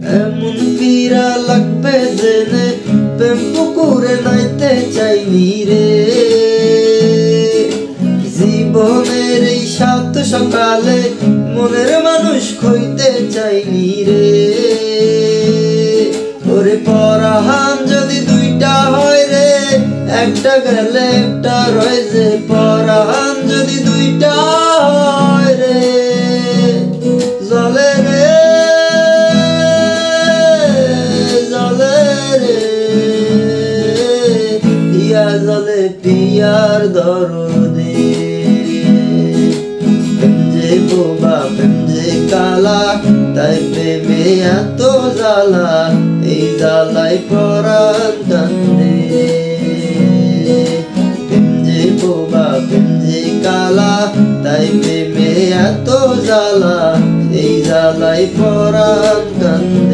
এমন পীড়া লাগবে জেনে প্রেম পুকুরে নাইতে চাইনি রে। জীবনের এই সাত সকালে মনের মানুষ খইতে চাইনি রে। ওরে পরাহান যদি দুইটা হয় রে, একটা গেলে একটা রয় যে। পরাহান যদি দুইটা হয় রে, জলে রে জলে রে, ইয়া জলে পিয়ার দরদে। প্রেম যে বোবা প্রেম যে কালা, তাই প্রেমে এত জ্বালা, এই জ্বালাই পরাণ কান্দে। প্রেম যে বোবা প্রেম যে কালা, তাই প্রেমে এত জ্বালা, এই জ্বালাই পরাণ কান্দে।